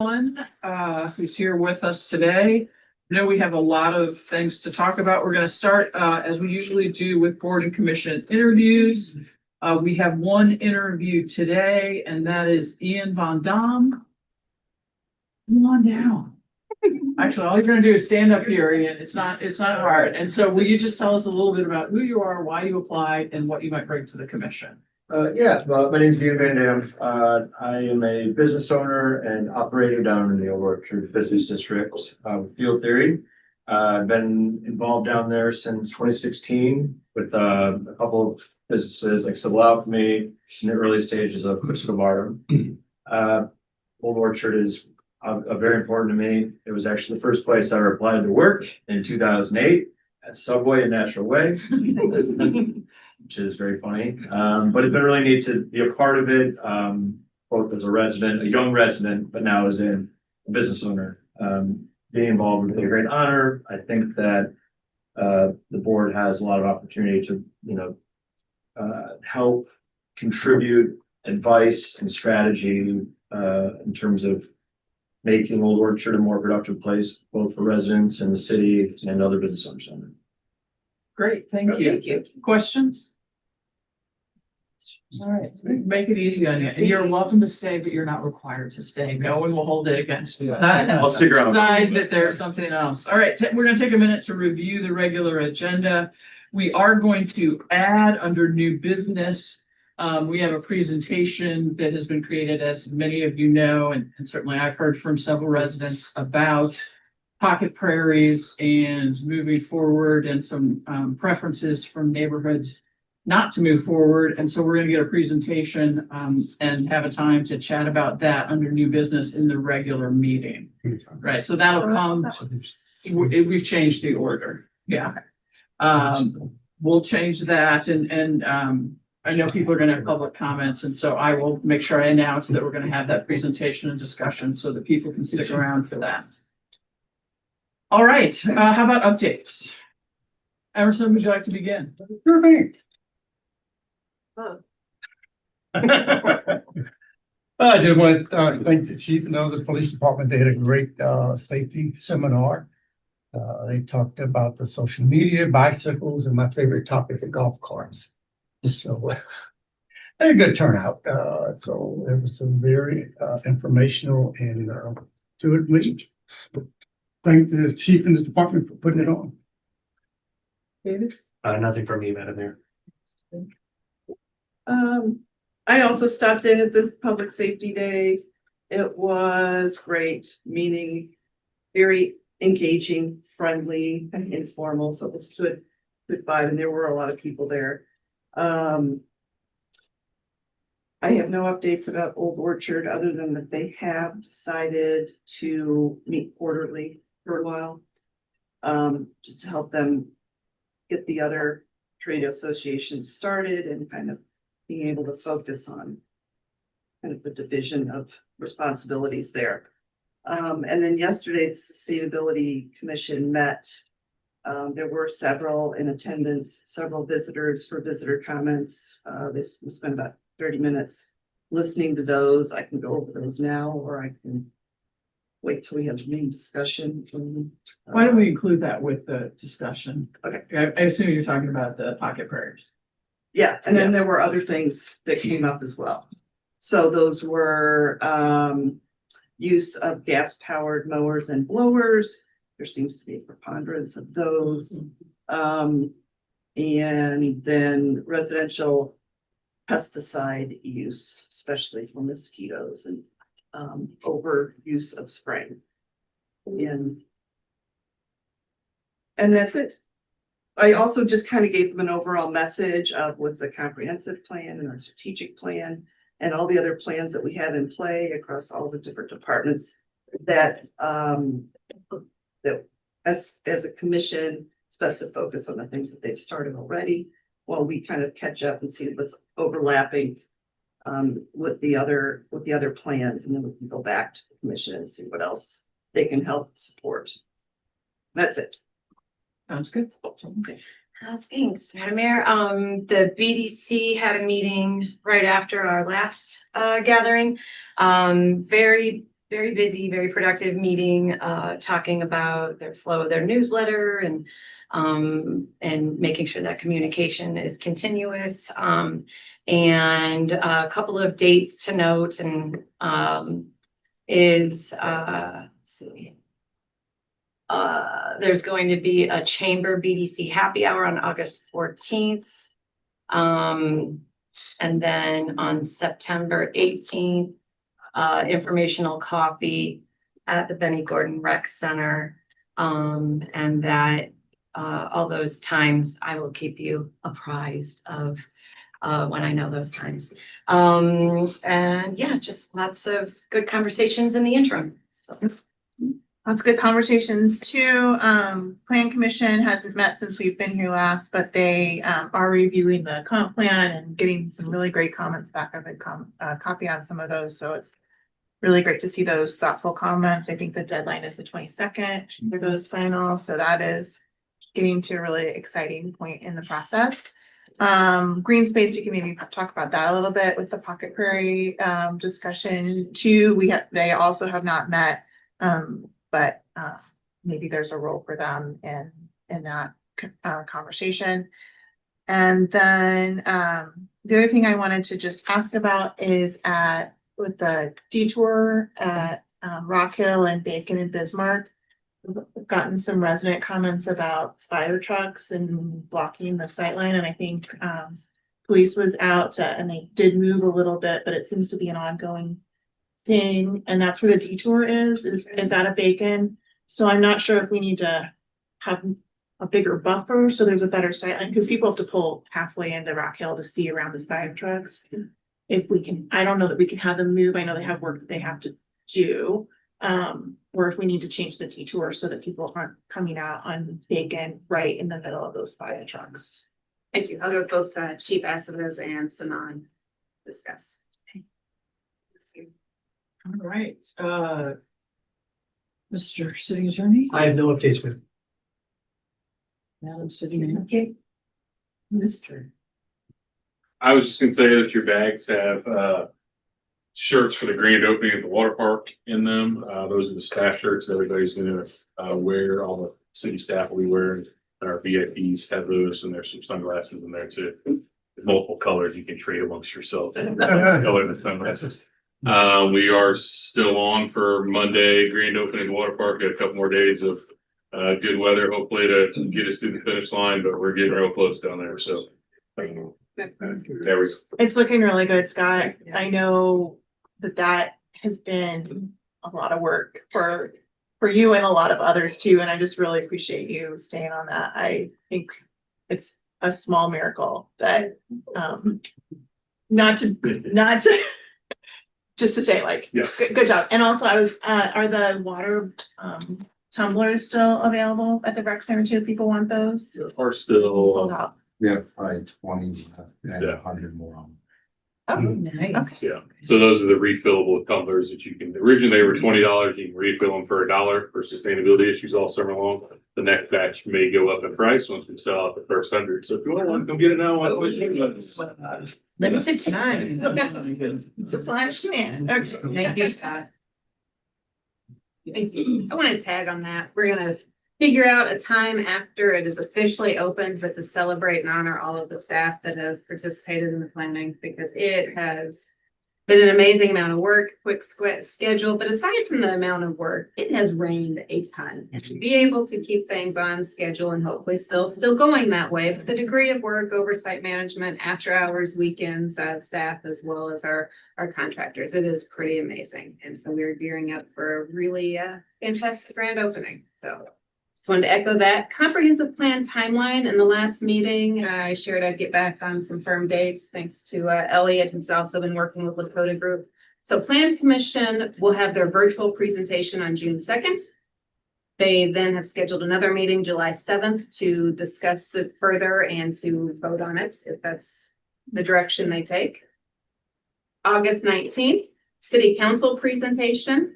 Who's here with us today. I know we have a lot of things to talk about. We're going to start as we usually do with board and commission interviews. We have one interview today, and that is Ian Von Dam. Come on down. Actually, all you're going to do is stand up here, Ian. It's not hard. And so will you just tell us a little bit about who you are, why you applied, and what you might bring to the commission? Well, my name is Ian Van Dam. I am a business owner and operator down in the Old Orchard Business District, Field Theory. I've been involved down there since 2016 with a couple of businesses like Civil Alchemy in the early stages of Cusco. Old Orchard is very important to me. It was actually the first place I ever applied to work in 2008 at Subway and Natural Way. Which is very funny. But it's been really neat to be a part of it, both as a resident, a young resident, but now as a business owner. Being involved would be a great honor. I think that the board has a lot of opportunity to, help contribute advice and strategy in terms of making Old Orchard a more productive place, both for residents in the city and other business owners. Great, thank you. Thank you. Questions? All right, so make it easy on you. You're welcome to stay, but you're not required to stay. No one will hold it against you. I'll stick around. Decide that there's something else. All right, we're going to take a minute to review the regular agenda. We are going to add under new business. We have a presentation that has been created, as many of you know, and certainly I've heard from several residents about pocket prairies and moving forward, and some preferences from neighborhoods not to move forward. And so we're going to get a presentation and have a time to chat about that under new business in the regular meeting. Right. So that'll come. We've changed the order. Yeah. We'll change that. And I know people are going to have public comments. And so I will make sure I announce that we're going to have that presentation and discussion so that people can stick around for that. All right. How about updates? Emerson, would you like to begin? Sure thing. I just want to thank the chief and the police department. They had a great safety seminar. They talked about the social media, bicycles, and my favorite topic, the golf carts. So a good turnout. So it was a very informational and to it meeting. Thank the chief and his department for putting it on. David? Nothing from me, Madam Mayor. I also stopped in at this public safety day. It was great, meaning very engaging, friendly, and informal. So it was good vibe, and there were a lot of people there. I have no updates about Old Orchard other than that they have decided to meet quarterly for a while, just to help them get the other trade associations started and kind of being able to focus on kind of the division of responsibilities there. And then yesterday, the Sustainability Commission met. There were several in attendance, several visitors for visitor comments. We spent about 30 minutes listening to those. I can go over those now, or I can wait till we have the main discussion. Why don't we include that with the discussion? Okay. I assume you're talking about the pocket prairies. Yeah, and then there were other things that came up as well. So those were use of gas-powered mowers and blowers. There seems to be a preponderance of those. And then residential pesticide use, especially for mosquitoes, and overuse of spraying. And that's it. I also just kind of gave them an overall message of with the comprehensive plan and our strategic plan and all the other plans that we have in play across all the different departments, that that as a commission, it's best to focus on the things that they've started already while we kind of catch up and see what's overlapping with the other plans, and then we can go back to the commission and see what else they can help support. That's it. Sounds good. Thanks, Madam Mayor. The BDC had a meeting right after our last gathering. Very very busy, very productive meeting, talking about their flow of their newsletter and making sure that communication is continuous. And a couple of dates to note and let's see. There's going to be a chamber BDC happy hour on August 14th. And then on September 18th, informational coffee at the Benny Gordon Rec Center. And that all those times I will keep you apprised of when I know those times. And yeah, just lots of good conversations in the interim. So. Lots of good conversations too. Plan Commission hasn't met since we've been here last, but they are reviewing the comp plan and getting some really great comments back. I've had copy on some of those, so it's really great to see those thoughtful comments. I think the deadline is the 22nd for those finals, so that is getting to a really exciting point in the process. Green space, we can maybe talk about that a little bit with the Pocket Prairie discussion too. They also have not met. But maybe there's a role for them in that conversation. And then the other thing I wanted to just ask about is with the detour at Rock Hill and Bacon and Bismarck, I've gotten some resident comments about fire trucks and blocking the sightline. And I think police was out and they did move a little bit, but it seems to be an ongoing thing, and that's where the detour is out of Bacon. So I'm not sure if we need to have a bigger buffer so there's a better sight line, because people have to pull halfway into Rock Hill to see around the fire trucks. If we can, I don't know that we can have them move. I know they have work that they have to do. Or if we need to change the detour so that people aren't coming out on Bacon right in the middle of those fire trucks. Thank you. I'll go with both Chief Aceves and Sanan discuss. All right, Mr. City Attorney, I have no updates with. Madam City Manager. Mr. I was just gonna say that your bags have shirts for the grand opening at the water park in them. Those are the staff shirts that everybody's gonna wear. All the city staff will be wearing. Our VIPs have those, and there's some sunglasses in there too. There's multiple colors you can trade amongst yourself. Color the sunglasses. We are still on for Monday, grand opening water park. Got a couple more days of good weather, hopefully to get us to the finish line, but we're getting real close down there, so. There we go. It's looking really good, Scott. I know that has been a lot of work for you and a lot of others too, and I just really appreciate you staying on that. I think it's a small miracle that not to just to say like, Yeah. good job. And also are the water tumblers still available at the rec center too? People want those? Are Sold still, out. We have probably 20 and Yeah. 100 more. Oh, Nice. yeah, so those are the refillable tumblers that you can, originally they were $20, you can refill them for $1 for sustainability issues all summer long. The next batch may go up in price once we sell out the first 100, so if you want one, come get it now. Limited time. supply and demand. Okay. Thank you, Scott. Thank you. I want to tag on that. We're gonna figure out a time after it is officially opened, but to celebrate and honor all of the staff that have participated in the planning, because it has been an amazing amount of work, quick schedule. But aside from the amount of work, it has rained a ton, and to be able to keep things on schedule and hopefully still going that way. But the degree of work, oversight management, after hours, weekends, staff, as well as our contractors, it is pretty amazing. And so we're gearing up for a really fantastic grand opening. So just wanted to echo that. Comprehensive plan timeline. In the last meeting, I shared I'd get back on some firm dates, thanks to Elliot, who's also been working with Lakota Group. So Plan Commission will have their virtual presentation on June 2nd. They then have scheduled another meeting July 7th to discuss it further and to vote on it, if that's the direction they take. August 19th, City Council presentation,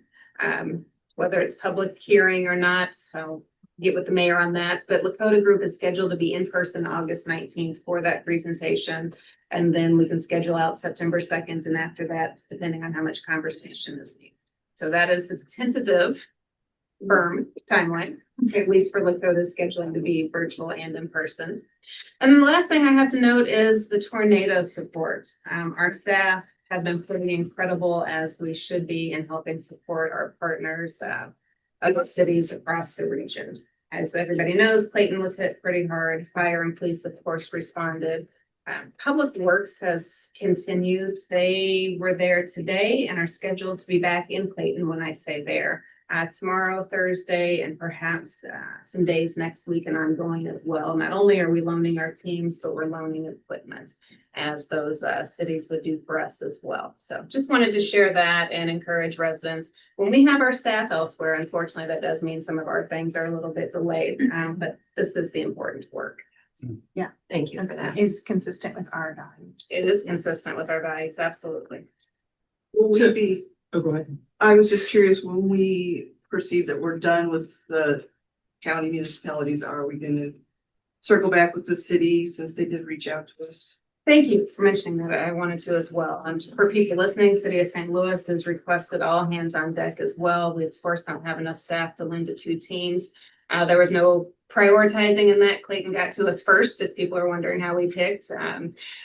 whether it's public hearing or not. So get with the mayor on that, but Lakota Group is scheduled to be in person August 19th for that presentation. And then we can schedule out September 2nd, and after that, depending on how much conversation is needed. So that is the tentative firm timeline, at least for Lakota's scheduling to be virtual and in person. And the last thing I have to note is the tornado support. Our staff have been pretty incredible, as we should be, in helping support our partners, other cities across the region. As everybody knows, Clayton was hit pretty hard. Fire and police, of course, responded. Public Works has continued. They were there today and are scheduled to be back in Clayton when I say there. Tomorrow, Thursday, and perhaps some days next week and ongoing as well. Not only are we loaning our teams, but we're loaning equipment, as those cities would do for us as well. So just wanted to share that and encourage residents. When we have our staff elsewhere, unfortunately, that does mean some of our things are a little bit delayed, but this is the important work. Thank you for that. Is consistent with our values. It is consistent with our values, absolutely. Will we be, Oh, go ahead. I was just curious, when we perceive that we're done with the county municipalities, are we gonna circle back with the city since they did reach out to us? Thank you for mentioning that. I wanted to as well. Just for people listening, City of St. Louis has requested all hands on deck as well. We of course don't have enough staff to lend to 2 teams. There was no prioritizing in that. Clayton got to us first, if people are wondering how we picked.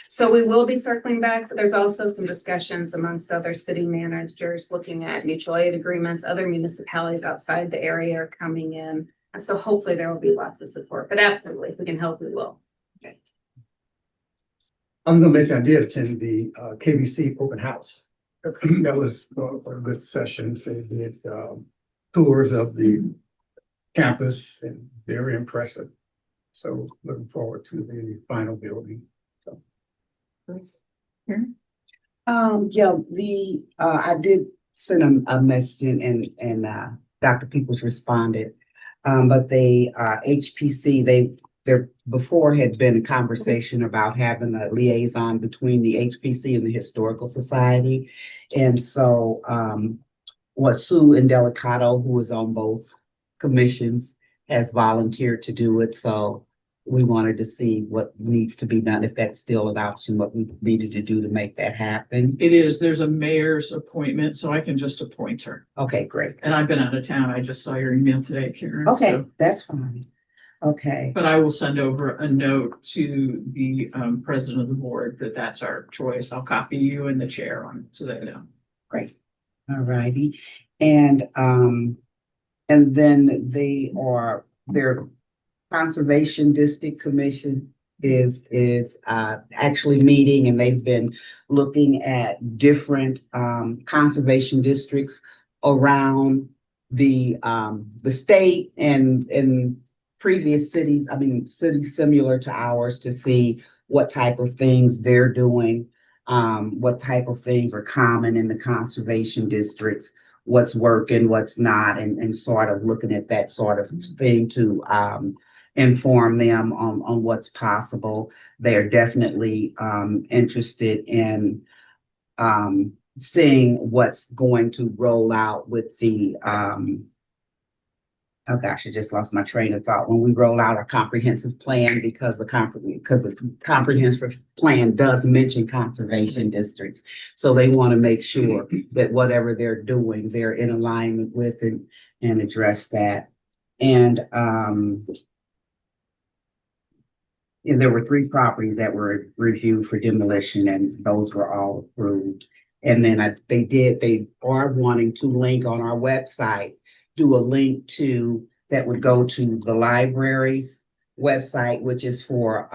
So we will be circling back, but there's also some discussions amongst other city managers looking at mutual aid agreements. Other municipalities outside the area are coming in. So hopefully there will be lots of support, but absolutely, if we can help, we will. Okay. I was gonna mention, I did attend the KBC open house. That was a good session. They did tours of the campus and very impressive. So looking forward to the final building. So. I did send a message and Dr. Peoples responded. But they HPC, there before had been a conversation about having a liaison between the HPC and the Historical Society. And so what Sue Indelicato, who is on both commissions, has volunteered to do it. So we wanted to see what needs to be done, if that's still an option, what we needed to do to make that happen. It is, there's a mayor's appointment, so I can just appoint her. Okay, great. And I've been out of town. I just saw your email today, Karen. Okay, so- that's fine. Okay, But I will send over a note to the president of the board that that's our choice. I'll copy you and the chair on it so they know. great. All righty. And then their Conservation District Commission is actually meeting, and they've been looking at different conservation districts around the state and previous cities, cities similar to ours, to see what type of things they're doing, what type of things are common in the conservation districts, what's working, what's not, and sort of looking at that sort of thing to inform them on what's possible. They're definitely interested in seeing what's going to roll out with the oh gosh, I just lost my train of thought. When we roll out our comprehensive plan, because the comprehensive plan does mention conservation districts. So they want to make sure that whatever they're doing, they're in alignment with and address that. And there were 3 properties that were reviewed for demolition, and those were all approved. And then they are wanting to link on our website, do a link that would go to the library's website, which is for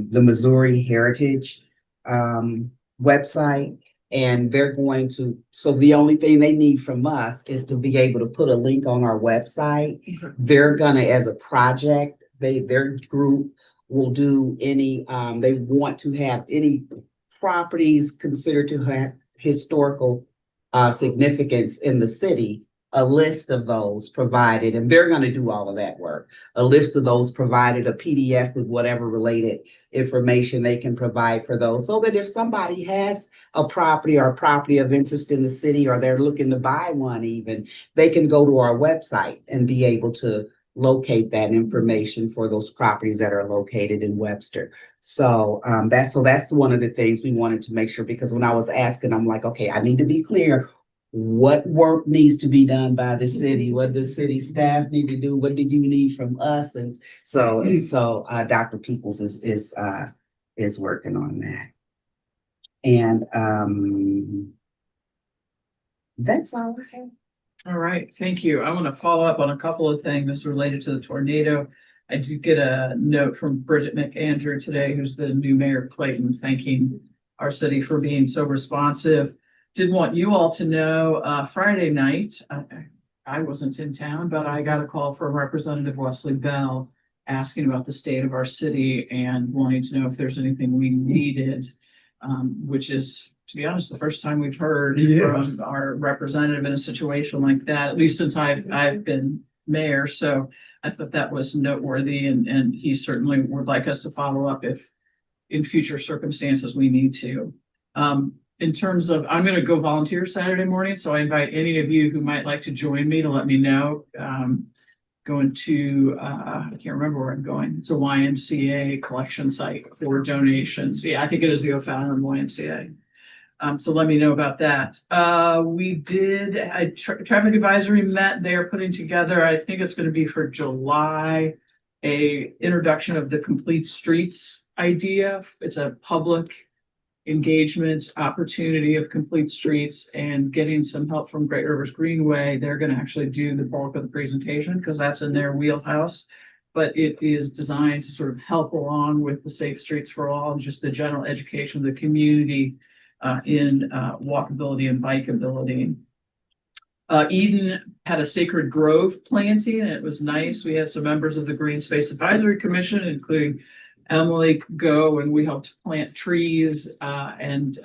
the Missouri Heritage website. And they're going to, so the only thing they need from us is to be able to put a link on our website. Okay. They're gonna, as a project, their group will do any, they want to have any properties considered to have historical significance in the city, a list of those provided, and they're going to do all of that work. A list of those provided, a PDF with whatever related information they can provide for those, so that if somebody has a property or a property of interest in the city, or they're looking to buy one even, they can go to our website and be able to locate that information for those properties that are located in Webster. So that's one of the things we wanted to make sure, because when I was asking, I'm like, okay, I need to be clear. what work needs to be done by the city, what does city staff need to do, what do you need from us? And so, Dr. Peoples is working on that. And, that's all I have. All right, thank you. I want to follow up on a couple of things related to the tornado. I did get a note from Bridget McAndrew today, who's the new mayor of Clayton, thanking our city for being so responsive. Did want you all to know, Friday night, I wasn't in town, but I got a call from Representative Wesley Bell asking about the state of our city and wanting to know if there's anything we needed, which is, to be honest, the first time we've heard from our representative in a situation like that, at least since I've been mayor. So I thought that was noteworthy, and he certainly would like us to follow up if in future circumstances we need to. In terms of, I'm going to go volunteer Saturday morning, so I invite any of you who might like to join me to let me know. Going to, I can't remember where I'm going. It's a YMCA collection site for donations. Yeah, I think it is the O'Fallon YMCA. So let me know about that. We did a traffic advisory met. They are putting together, I think it's going to be for July, a introduction of the complete streets idea. It's a public engagement opportunity of complete streets, and getting some help from Great Rivers Greenway. They're going to actually do the bulk of the presentation because that's in their wheelhouse, but it is designed to sort of help along with the Safe Streets for All and just the general education of the community in walkability and bikeability. Eden had a Sacred Grove planting, and it was nice. We had some members of the Green Space Advisory Commission, including Emily, go, and we helped plant trees and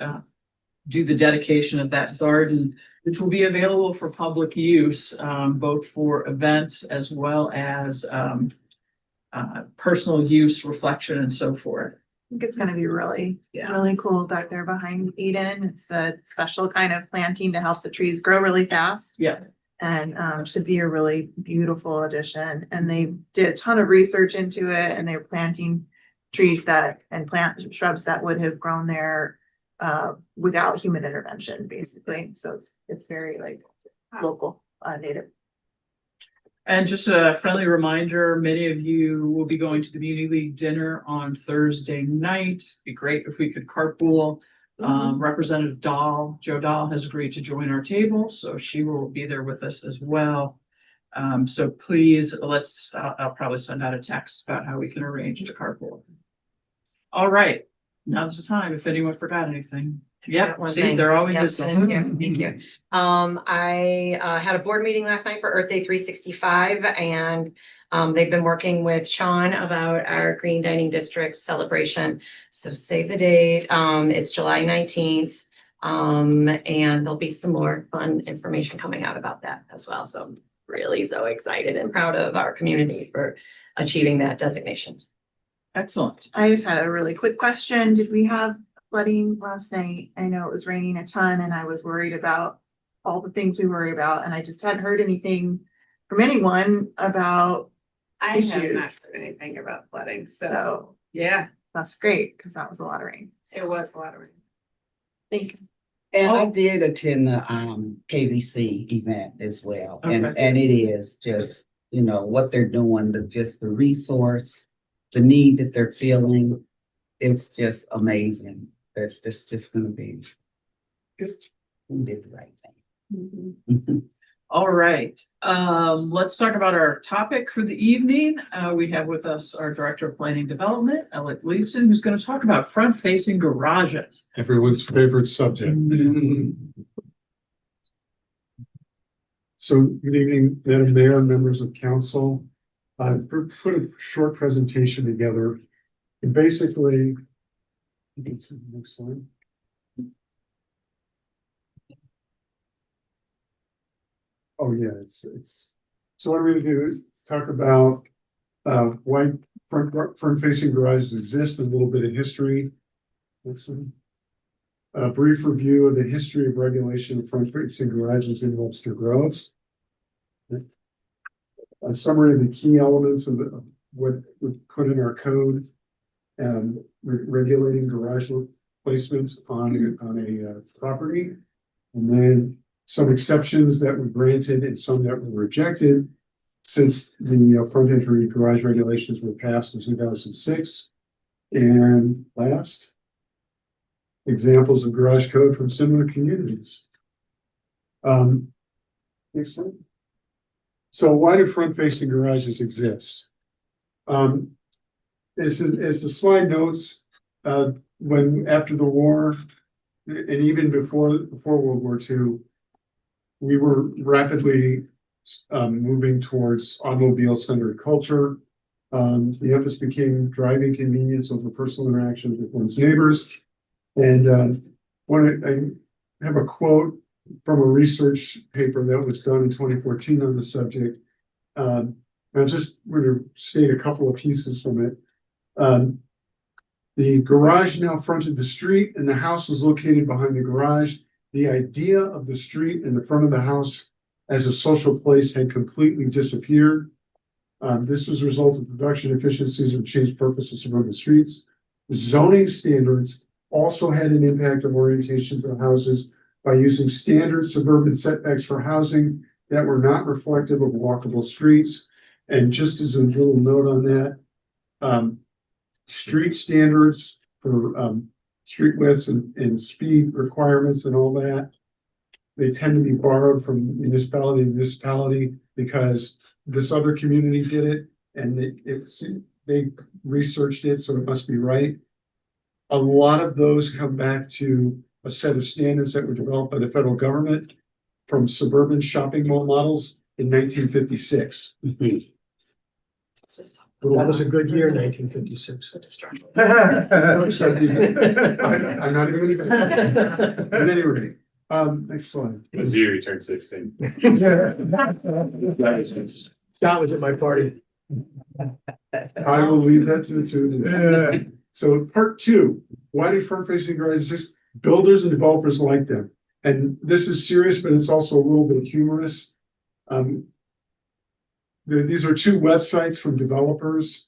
do the dedication of that garden, which will be available for public use, both for events as well as personal use, reflection, and so forth. I think it's gonna be really, Yeah. really cool back there behind Eden. It's a special kind of planting to help the trees grow really fast. Yeah. And should be a really beautiful addition. And they did a ton of research into it, and they're planting trees and plant shrubs that would have grown there without human intervention, basically. So it's very like local, native. And just a friendly reminder, many of you will be going to the Community League dinner on Thursday night. It'd be great if we could carpool. Representative Joe Dahl has agreed to join our table, so she will be there with us as well. So please, I'll probably send out a text about how we can arrange to carpool. All right, now's the time if anyone forgot anything. Yeah, One see, thing. they're always Yep, listening. thank you. I had a board meeting last night for Earth Day 365, and they've been working with Sean about our Green Dining District celebration. So save the date. It's July 19th. And there'll be some more fun information coming out about that as well. So I'm really so excited and proud of our community for achieving that designation. Excellent. I just had a really quick question. Did we have flooding last night? I know it was raining a ton, and I was worried about all the things we worry about, and I just hadn't heard anything from anyone about I have not issues. heard anything about flooding, so, So yeah, that's great, because that was a lot of rain. it was a lot of rain. Thank you. And I Oh. did attend the KVC event as well. And Okay. and it is just, what they're doing, just the resource, the need that they're feeling. It's just amazing. That's just gonna be Good. we did the right thing. All right, let's talk about our topic for the evening. We have with us our Director of Planning Development, Alec Leibson, who's going to talk about front-facing garages. Everyone's favorite subject. So good evening, Madam Mayor, members of council. I've put a short presentation together. And basically, next slide. Oh, yeah, so what I'm gonna do is talk about why front-facing garages exist, a little bit of history. Next one. A brief review of the history of regulation of front-facing garages in Webster Groves. A summary of the key elements of what we put in our code and regulating garage placement on a property. And then some exceptions that were granted and some that were rejected since the front entry garage regulations were passed in 2006. And last, examples of garage code from similar communities. Next slide. So why do front-facing garages exist? As the slide notes, when after the war, and even before World War II, we were rapidly moving towards automobile-centered culture. The emphasis became driving convenience over personal interactions with one's neighbors. And I have a quote from a research paper that was done in 2014 on the subject. I just want to state a couple of pieces from it. The garage now fronted the street and the house was located behind the garage. The idea of the street and the front of the house as a social place had completely disappeared. This was a result of production efficiencies and changed purposes of urban streets. Zoning standards also had an impact on orientations of houses by using standard suburban setbacks for housing that were not reflective of walkable streets. And just as a little note on that, street standards for street widths and speed requirements and all that, they tend to be borrowed from municipality to municipality because this other community did it and they researched it, so it must be right. A lot of those come back to a set of standards that were developed by the federal government from suburban shopping mall models in 1956. It's just. That was a good year, 1956. I'm not even gonna. At any rate, next slide. It was the year he turned 16. Scott was at my party. I will leave that to the two of you. So part two, why do front-facing garages exist? Builders and developers like them. And this is serious, but it's also a little bit humorous. These are two websites from developers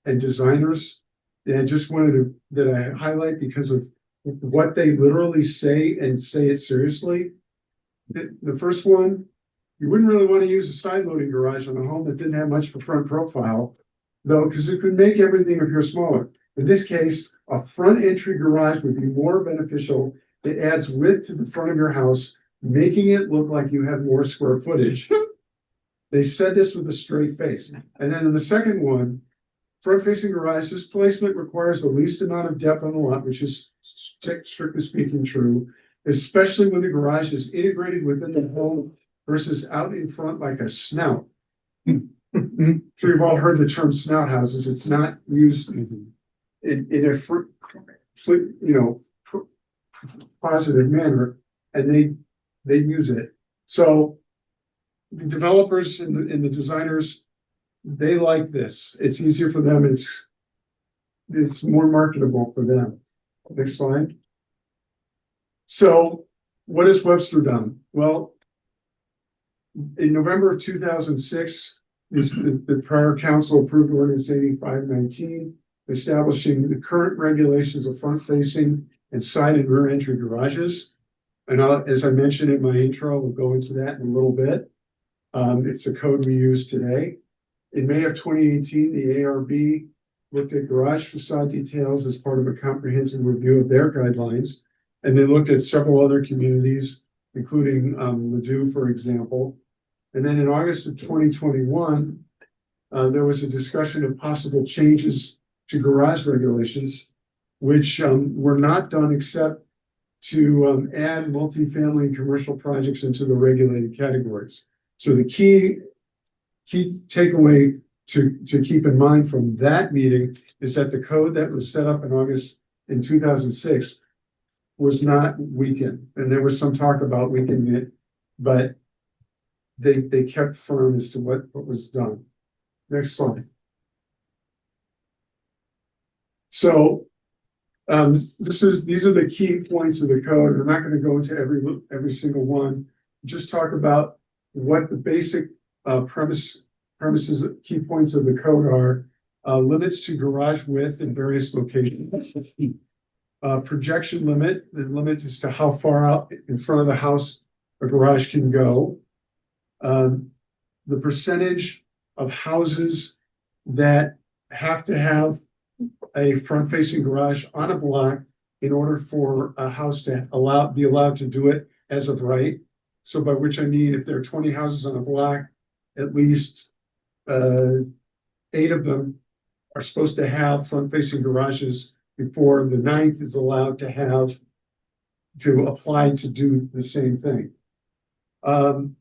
and designers. And I just wanted that I highlight because of what they literally say and say it seriously. The first one, you wouldn't really want to use a side loading garage on a home that didn't have much of a front profile, though, because it could make everything appear smaller. In this case, a front entry garage would be more beneficial. It adds width to the front of your house, making it look like you have more square footage. They said this with a straight face. And then in the second one, front-facing garage, this placement requires the least amount of depth on the lot, which is strictly speaking true, especially when the garage is integrated within the home versus out in front like a snout. I'm sure you've all heard the term snout houses. It's not used in a positive manner, and they use it. So the developers and the designers, they like this. It's easier for them. It's more marketable for them. Next slide. So what has Webster done? Well, in November of 2006, the prior council approved ordinance 8519, establishing the current regulations of front-facing and side and rear entry garages. And as I mentioned in my intro, we'll go into that in a little bit. It's the code we use today. In May of 2018, the ARB looked at garage facade details as part of a comprehensive review of their guidelines. And they looked at several other communities, including Ladue, for example. And then in August of 2021, there was a discussion of possible changes to garage regulations, which were not done except to add multifamily and commercial projects into the regulated categories. So the key takeaway to keep in mind from that meeting is that the code that was set up in August in 2006 was not weakened. And there was some talk about weakening it, but they kept firm as to what was done. Next slide. So these are the key points of the code. I'm not going to go into every single one. Just talk about what the basic premises, key points of the code are. Limits to garage width in various locations. Projection limit, the limit as to how far out in front of the house a garage can go. The percentage of houses that have to have a front-facing garage on a block in order for a house to be allowed to do it as of right. So by which I mean, if there are 20 houses on a block, at least 8 of them are supposed to have front-facing garages before the 9th is allowed to apply to do the same thing. And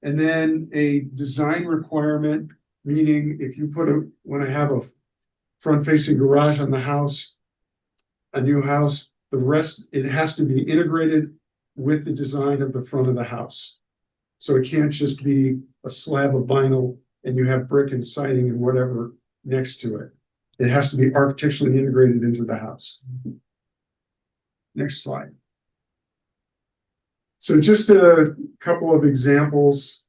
then a design requirement, meaning if you when I have a front-facing garage on the house, a new house, the rest, it has to be integrated with the design of the front of the house. So it can't just be a slab of vinyl and you have brick and siding and whatever next to it. It has to be architecturally integrated into the house. Next slide. So just a couple of examples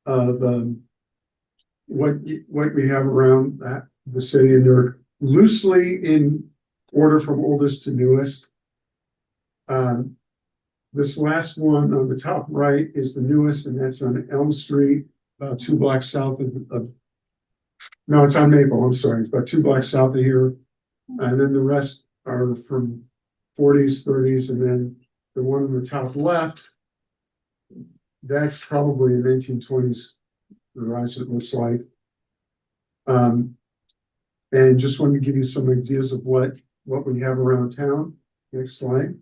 of what we have around the city, and they're loosely in order from oldest to newest. This last one on the top right is the newest, and that's on Elm Street, about 2 blocks south no, it's on Maple, I'm sorry, it's about 2 blocks south of here. And then the rest are from 40s, 30s, and then the one on the top left, that's probably a 1920s garage, it looks like. And just want to give you some ideas of what we have around town. Next slide.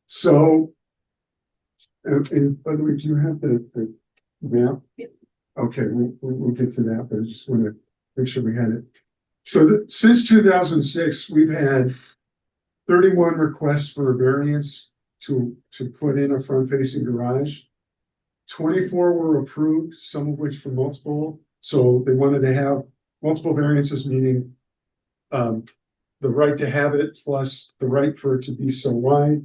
So, and by the way, do you have the map? Yep. Okay, we'll get to that, but I just want to make sure we had it. So since 2006, we've had 31 requests for a variance to put in a front-facing garage. 24 were approved, some of which for multiple. So they wanted to have multiple variances, meaning the right to have it plus the right for it to be so wide.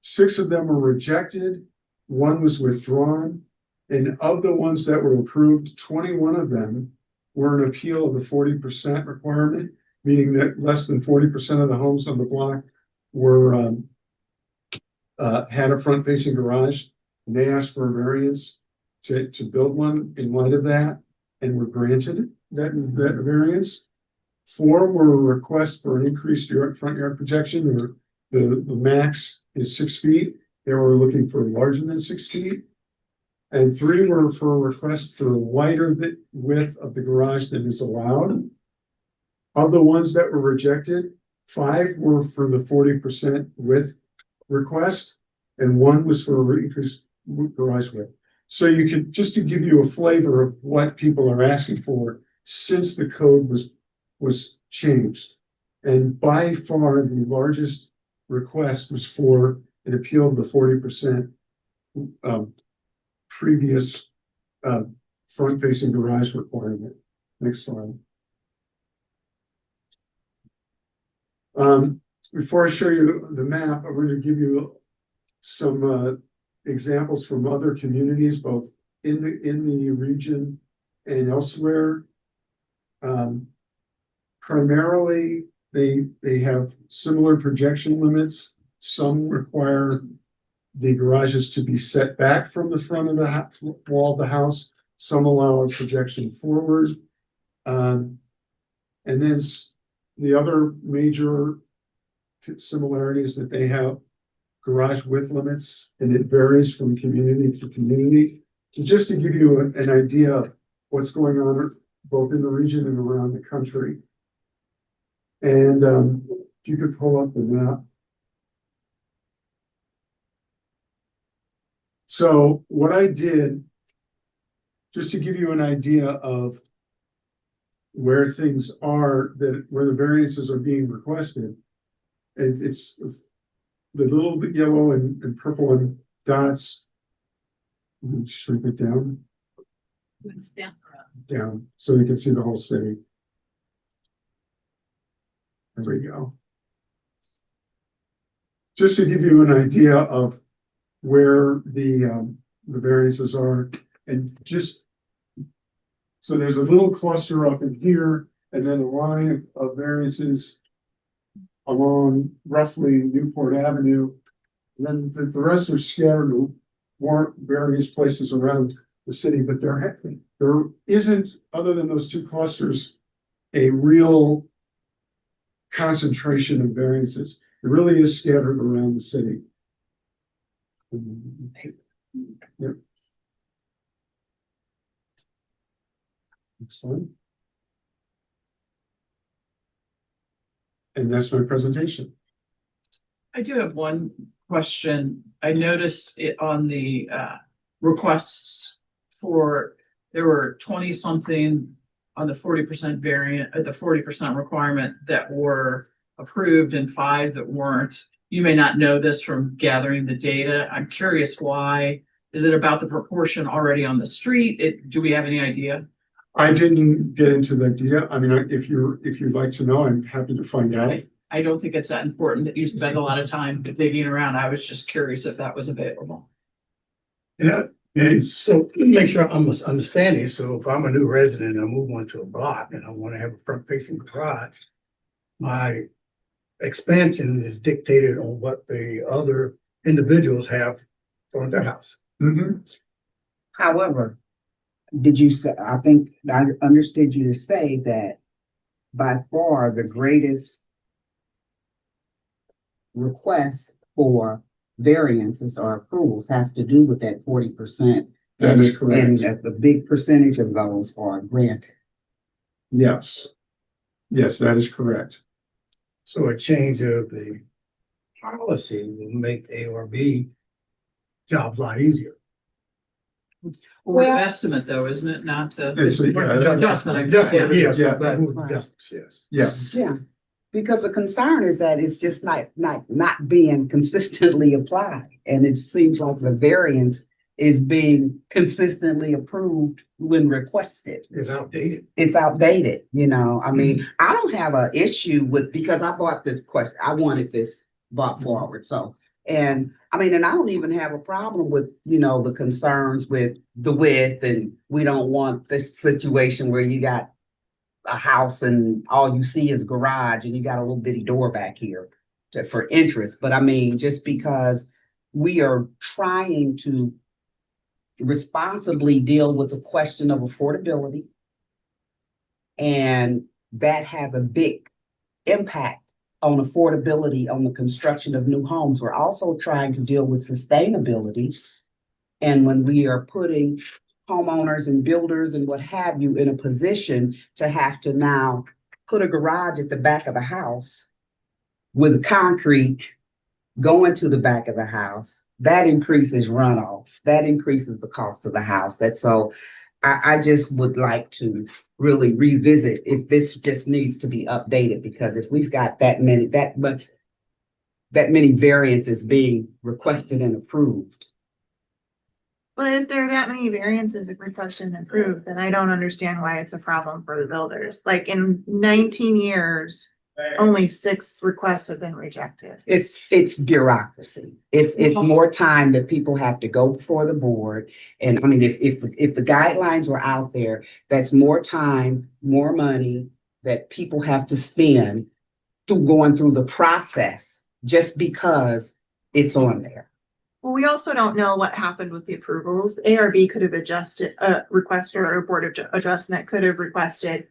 6 of them were rejected. 1 was withdrawn. And of the ones that were approved, 21 of them were an appeal of the 40% requirement, meaning that less than 40% of the homes on the block were had a front-facing garage. And they asked for a variance to build one in light of that, and were granted that variance. 4 were requests for an increased front yard projection, or the max is 6 feet. They were looking for larger than 6 feet. And 3 were for a request for a wider width of the garage than is allowed. Of the ones that were rejected, 5 were for the 40% width request, and 1 was for a increased garage width. So you could, just to give you a flavor of what people are asking for since the code was changed. And by far the largest request was for an appeal of the 40% previous front-facing garage requirement. Next slide. Before I show you the map, I'm going to give you some examples from other communities, both in the region and elsewhere. Primarily, they have similar projection limits. Some require the garages to be set back from the front of the wall of the house. Some allow a projection forward. And then the other major similarity is that they have garage width limits, and it varies from community to community. So just to give you an idea of what's going on both in the region and around the country. And if you could pull up the map. So what I did, just to give you an idea of where things are, where the variances are being requested, it's the little yellow and purple and dots. Shrink it down. Down, so you can see the whole city. There we go. Just to give you an idea of where the variances are, and just so there's a little cluster up in here, and then a line of variances along roughly Newport Avenue, Then the rest are scattered to various places around the city, but there isn't, other than those two clusters, a real concentration of variances. It really is scattered around the city. Yep. Excellent. And that's my presentation. I do have one question. I noticed it on the requests for, there were 20 something on the 40% variant, the 40% requirement that were approved and 5 that weren't. You may not know this from gathering the data. I'm curious why. Is it about the proportion already on the street? Do we have any idea? I didn't get into the detail. I mean, if you'd like to know, I'm happy to find out. I don't think it's that important that you spend a lot of time digging around. I was just curious if that was available. Yeah, and so make sure I'm understanding. So if I'm a new resident and I move onto a block and I want to have a front facing garage, my expansion is dictated on what the other individuals have on their house. Mm-hmm. However, did you say, I think I understood you to say that by far the greatest request for variances or approvals has to do with that 40%. That is correct. And that the big percentage of those are granted. Yes. Yes, that is correct. So a change of the policy will make A or B jobs a lot easier. Well, estimate though, isn't it? Not to. It's Adjustment. Adjustment, Yeah. yes, Yeah. but adjustments, yes. Yeah. Yeah, because the concern is that it's just not being consistently applied. And it seems like the variance is being consistently approved when requested. It's outdated. It's outdated, you know, I mean, I don't have an issue with, because I bought the question, I wanted this brought forward, so. And I mean, and I don't even have a problem with, you know, the concerns with the width, and we don't want this situation where you got a house and all you see is garage and you got a little bitty door back here for interest. But I mean, just because we are trying to responsibly deal with the question of affordability, and that has a big impact on affordability on the construction of new homes. We're also trying to deal with sustainability. And when we are putting homeowners and builders and what have you in a position to have to now put a garage at the back of the house with concrete going to the back of the house, that increases runoff, that increases the cost of the house. That's so I just would like to really revisit if this just needs to be updated, because if we've got that many variances being requested and approved. But if there are that many variances requested and approved, then I don't understand why it's a problem for the builders. Like in 19 years, only 6 requests have been rejected. It's bureaucracy. It's more time that people have to go before the board. And I mean, if the guidelines were out there, that's more time, more money that people have to spend through going through the process just because it's on there. Well, we also don't know what happened with the approvals. ARB could have adjusted, requested, or a board of adjustment could have requested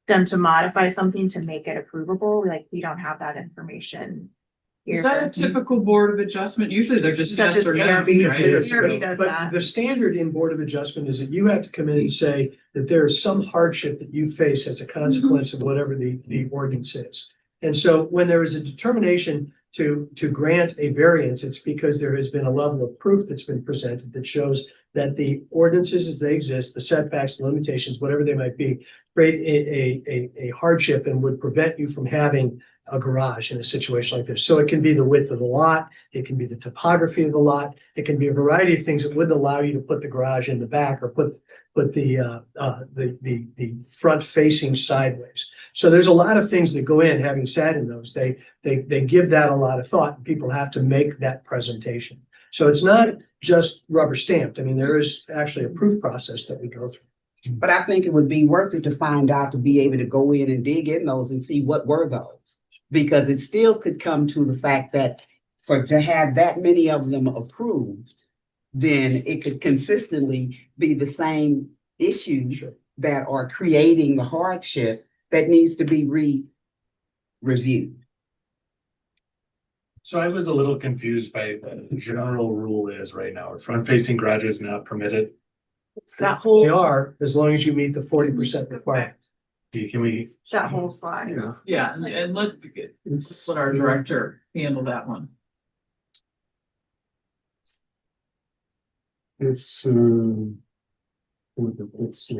them to modify something to make it approvable. Like, we don't have that information here. Is that a typical board of adjustment? Usually they're just Such yes as or no, ARB, right? ARB does But that. the standard in Board of Adjustment is that you have to come in and say that there is some hardship that you face as a consequence of whatever the ordinance is. And so when there is a determination to grant a variance, it's because there has been a level of proof that's been presented that shows that the ordinances as they exist, the setbacks, the limitations, whatever they might be, create a hardship and would prevent you from having a garage in a situation like this. So it can be the width of the lot, it can be the topography of the lot, it can be a variety of things that wouldn't allow you to put the garage in the back or put the front facing sideways. So there's a lot of things that go in. Having sat in those, they give that a lot of thought, and people have to make that presentation. So it's not just rubber stamped. I mean, there is actually a proof process that we go through. But I think it would be worth it to find out, to be able to go in and dig in those and see what were those. Because it still could come to the fact that to have that many of them approved, then it could consistently be the same issues that are creating the hardship that needs to be reviewed. So I was a little confused by the general rule is right now, front facing garage is not permitted. It's that They whole, are, as long as you meet the 40% requirement. Can we, it's that whole slide. Yeah, Yeah, and it's. let our director handle that one. It's, it's,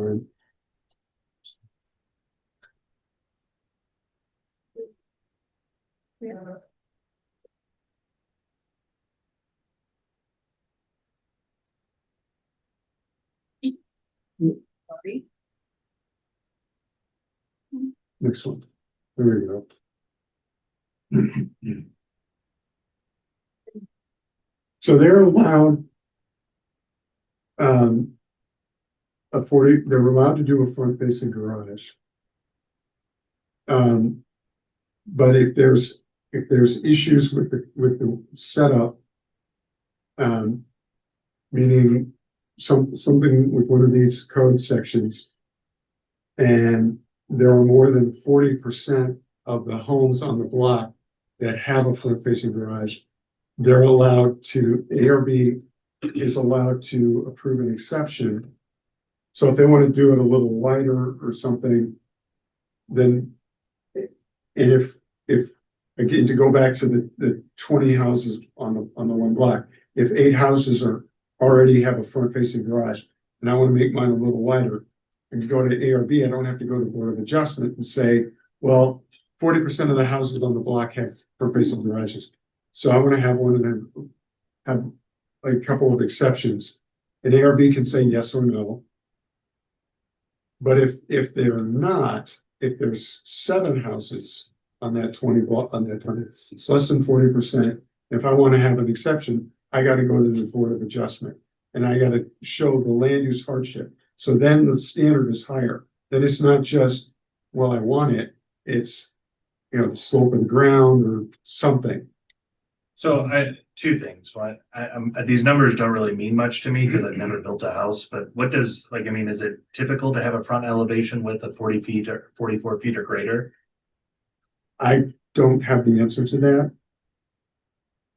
next one. There we go. So they're allowed. They're allowed to do a front facing garage. But if there's issues with the setup. Meaning something with one of these code sections. And there are more than 40% of the homes on the block that have a front facing garage. They're allowed to, ARB is allowed to approve an exception. So if they want to do it a little wider or something, then, and if again, to go back to the 20 houses on the one block, if 8 houses already have a front facing garage, and I want to make mine a little wider, and go to ARB, I don't have to go to Board of Adjustment and say, well, 40% of the houses on the block have front facing garages. So I want to have one of them have a couple of exceptions, and ARB can say yes or no. But if they're not, if there's 7 houses on that 20 block, on that 20, it's less than 40%. If I want to have an exception, I got to go to the Board of Adjustment, and I got to show the land use hardship. So then the standard is higher. Then it's not just, well, I want it. It's, the slope of the ground or something. so two things. One, these numbers don't really mean much to me because I've never built a house, but what does, is it typical to have a front elevation width of 40 feet or 44 feet or greater? I don't have the answer to that.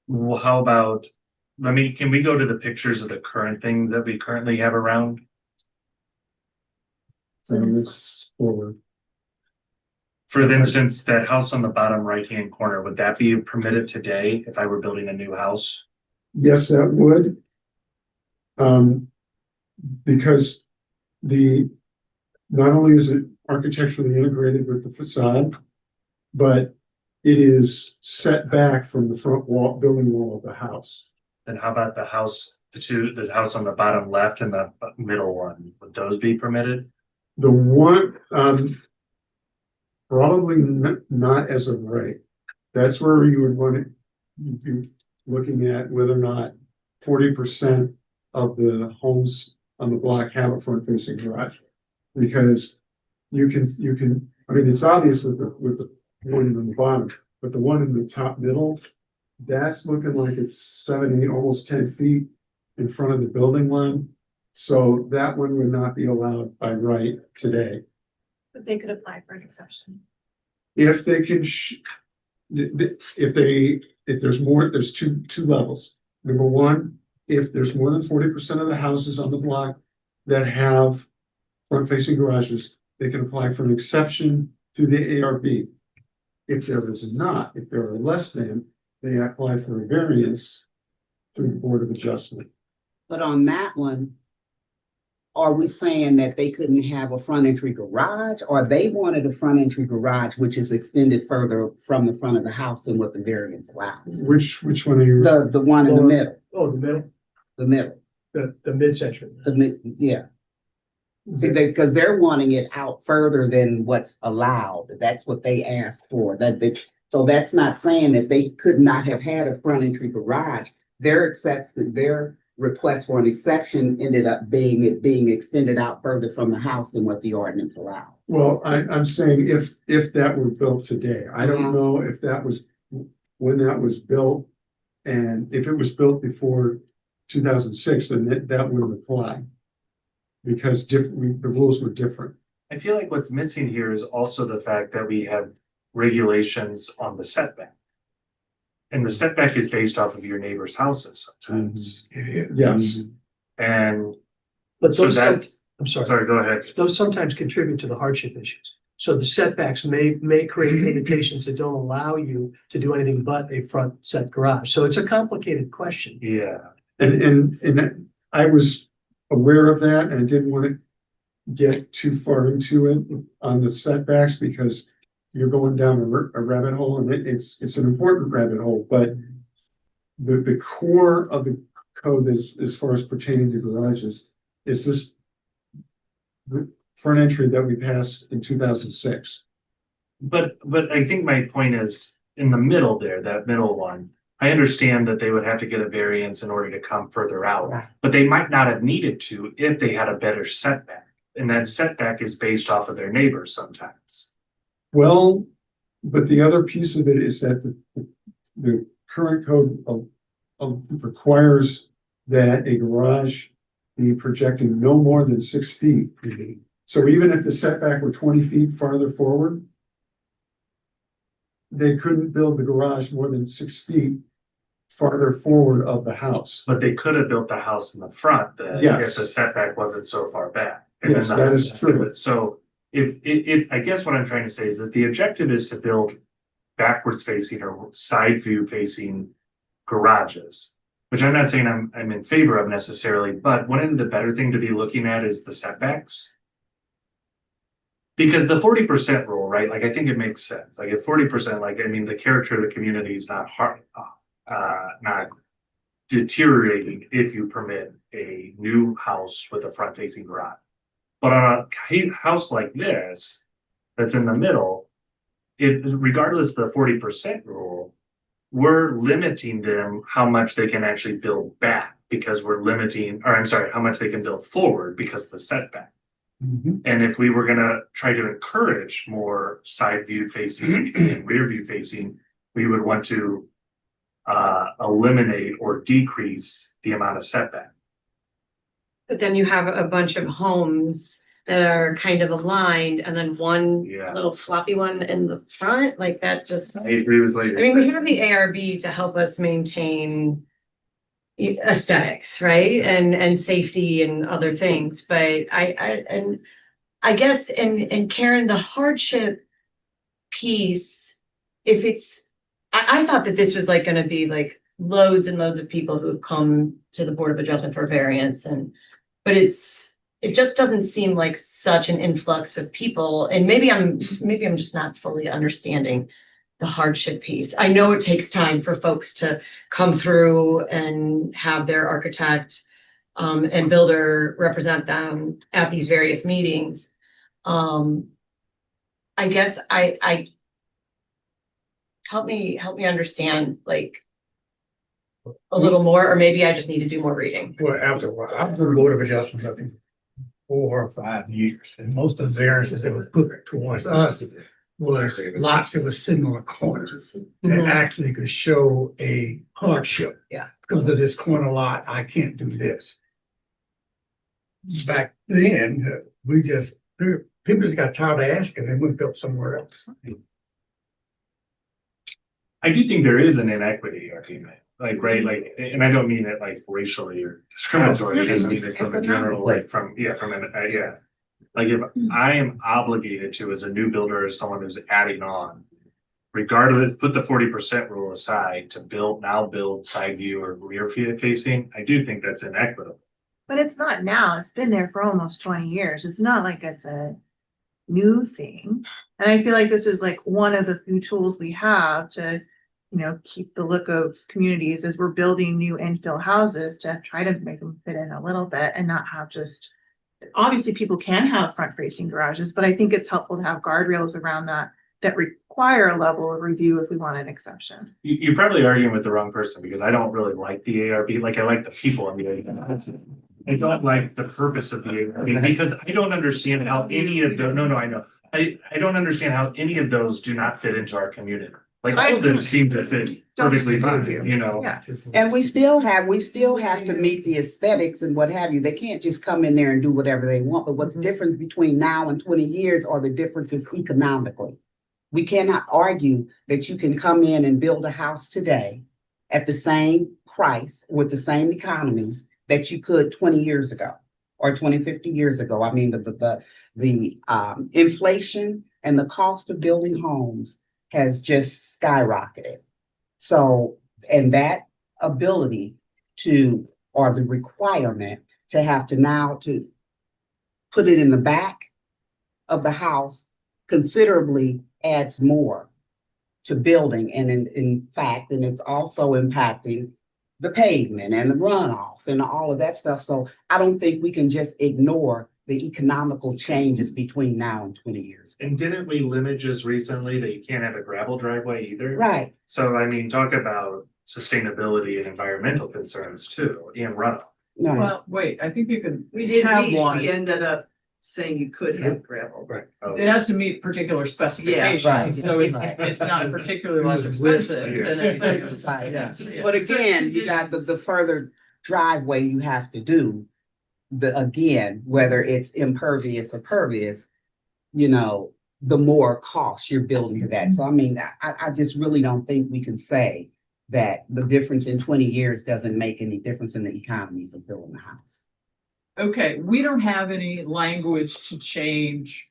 Well, how about, can we go to the pictures of the current things that we currently have around? It's forward. For instance, that house on the bottom right-hand corner, would that be permitted today if I were building a new house? Yes, that would. Because not only is it architecturally integrated with the facade, but it is set back from the front wall, building wall of the house. Then how about the house, the house on the bottom left and the middle one, would those be permitted? The one, probably not as of right. That's where you would want to be looking at whether or not 40% of the homes on the block have a front facing garage. Because you can, it's obvious with the one in the bottom, but the one in the top middle, that's looking like it's 7, 8, almost 10 feet in front of the building line. So that one would not be allowed by right today. But they could apply for an exception. If they can, if there's more, there's two levels. Number one, if there's more than 40% of the houses on the block that have front facing garages, they can apply for an exception through the ARB. If there is not, if there are less than, they apply for a variance through the Board of Adjustment. But on that one, are we saying that they couldn't have a front entry garage, or they wanted a front entry garage which is extended further from the front of the house than what the variance allows? Which one are you? The one in the middle, Oh, the middle, the middle, the mid-section. yeah. See, because they're wanting it out further than what's allowed. That's what they asked for. So that's not saying that they could not have had a front entry garage. Their request for an exception ended up being extended out further from the house than what the ordinance allows. Well, I'm saying if that were built today, I don't know if that was when that was built. And if it was built before 2006, then that wouldn't apply. Because the rules were different. I feel like what's missing here is also the fact that we have regulations on the setback. And the setback is based off of your neighbor's houses sometimes. It is. Yes. And But so those, that, I'm sorry, sorry, go ahead. those sometimes contribute to the hardship issues. So the setbacks may create limitations that don't allow you to do anything but a front set garage. So it's a complicated question. Yeah. And I was aware of that and I didn't want to get too far into it on the setbacks because you're going down a rabbit hole and it's an important rabbit hole, but the core of the code is, as far as pertaining to garages, is this front entry that we passed in 2006. But I think my point is in the middle there, that middle one, I understand that they would have to get a variance in order to come further out, but they might not have needed to if they had a better setback. And that setback is based off of their neighbors sometimes. Well, but the other piece of it is that the current code requires that a garage be projecting no more than 6 feet. So even if the setback were 20 feet farther forward, they couldn't build the garage more than 6 feet farther forward of the house. But they could have built the house in the front then Yes. if the setback wasn't so far back. Yes, that is true. So if I guess what I'm trying to say is that the objective is to build backwards facing or side view facing garages, which I'm not saying I'm in favor of necessarily, but one of the better thing to be looking at is the setbacks. Because the 40% rule, right? Like I think it makes sense. Like at 40%, like I mean the character of the community is not not deteriorating if you permit a new house with a front facing garage. But on a house like this, that's in the middle, regardless of the 40% rule, we're limiting them how much they can actually build back because we're limiting, or I'm sorry, how much they can build forward because of the setback. And if we were gonna try to encourage more side view facing and rear view facing, we would want to eliminate or decrease the amount of setback. But then you have a bunch of homes that are kind of aligned and then one Yeah. little floppy one in the front, like that just. I agree with what I you're mean, we saying. have the ARB to help us maintain aesthetics, right? And safety and other things, but I guess, and Karen, the hardship piece, if it's, I thought that this was like gonna be like loads and loads of people who come to the Board of Adjustment for variance but it just doesn't seem like such an influx of people, and maybe I'm just not fully understanding the hardship piece. I know it takes time for folks to come through and have their architect and builder represent them at these various meetings. I guess I help me understand like a little more, or maybe I just need to do more reading. Well, after I've been Board of Adjustments, I think 4 or 5 years, and most of the variances that was put towards us was lots that was sitting on a corner that actually could show a hardship. Yeah. Because of this corner lot, I can't do this. Back then, people just got tired of asking and went built somewhere else. I do think there is an inequity argument, like, right, like, and I don't mean it like racially or discriminatory, I just mean it from a general, like, from yeah. Like, if I am obligated to, as a new builder, as someone who's adding on, regardless, put the 40% rule aside to build side view or rear facing, I do think that's inequitable. But it's not now. It's been there for almost 20 years. It's not like it's a new thing. And I feel like this is like one of the few tools we have to, keep the look of communities as we're building new infill houses to try to make them fit in a little bit and not have just, obviously people can have front facing garages, but I think it's helpful to have guardrails around that require a level of review if we want an exception. You're probably arguing with the wrong person because I don't really like the ARB. Like, I like the people in the ARB. I don't like the purpose of the ARB because I don't understand how any of those, I know. I don't understand how any of those do not fit into our community. Like all of them seem to fit Don't perfectly disagree with fine, you. you know? Yeah. And we still have to meet the aesthetics and what have you. They can't just come in there and do whatever they want. But what's different between now and 20 years are the differences economically. We cannot argue that you can come in and build a house today at the same price with the same economies that you could 20 years ago or 20, 50 years ago. I mean, the inflation and the cost of building homes has just skyrocketed. So, and that ability to, or the requirement to have to now to put it in the back of the house considerably adds more to building. And in fact, and it's also impacting the pavement and the runoff and all of that stuff. So I don't think we can just ignore the economical changes between now and 20 years. And didn't we limit just recently that you can't have a gravel driveway either? Right. So I mean, talk about sustainability and environmental concerns too, and runoff. Right. Well, wait, I think you can We did have meet, one. we ended up saying you could have gravel. Right. Oh, It has to meet particular specifications, right. so it's not particularly less expensive than anything else. Right. Yeah, yeah. But again, you got the further driveway you have to do, again, whether it's impervious or pervious, you know, the more cost you're building to that. So I mean, I just really don't think we can say that the difference in 20 years doesn't make any difference in the economies of building a house. Okay, we don't have any language to change.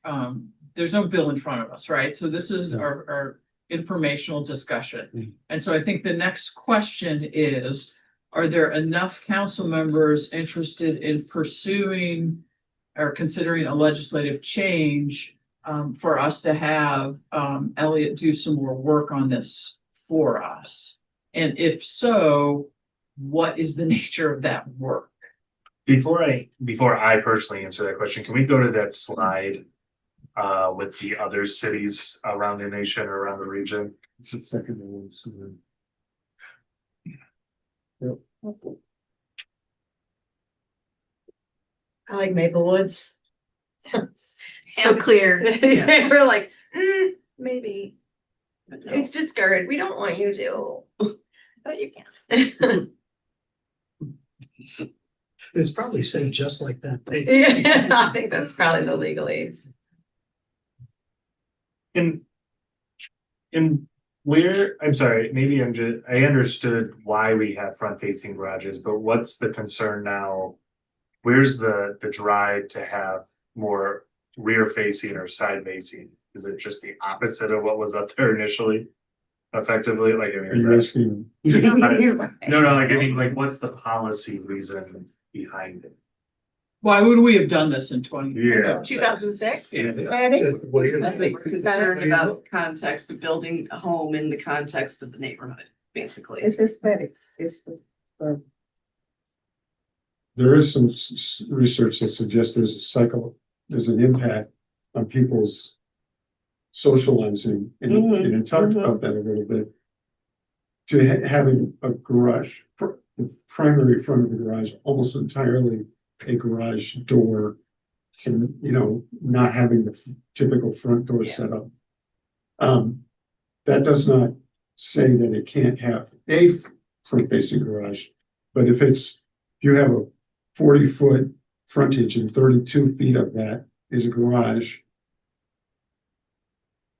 There's no bill in front of us, right? So this is our informational discussion. And so I think the next question is, are there enough council members interested in pursuing or considering a legislative change for us to have Elliot do some more work on this for us? And if so, what is the nature of that work? Before I personally answer that question, can we go to that slide with the other cities around the nation or around the region? It's the second one. So then- I like Maple Woods. So clear. We're like, maybe. It's discouraged. We don't want you to. But you can. It's probably said just like that. Yeah, I think that's probably the legalese. And where, I'm sorry, maybe I understood why we have front facing garages, but what's the concern now? Where's the drive to have more rear facing or side facing? Is it just the opposite of what was up there initially? Effectively, like, I mean, Are is you that, asking? no, like, I mean, like, what's the policy reason behind it? Why would we have done this in 20? Yeah. 2006. Yeah. I think it's concerned about context of building a home in the context of the neighborhood, basically. It's aesthetics. It's There is some research that suggests there's an impact on people's socializing, and it talked about that a little bit. To having a garage, the primary front of the garage, almost entirely a garage door, and, you know, not having the typical front door set up. That does not say that it can't have a front-facing garage, but if you have a 40-foot frontage and 32 feet of that is a garage,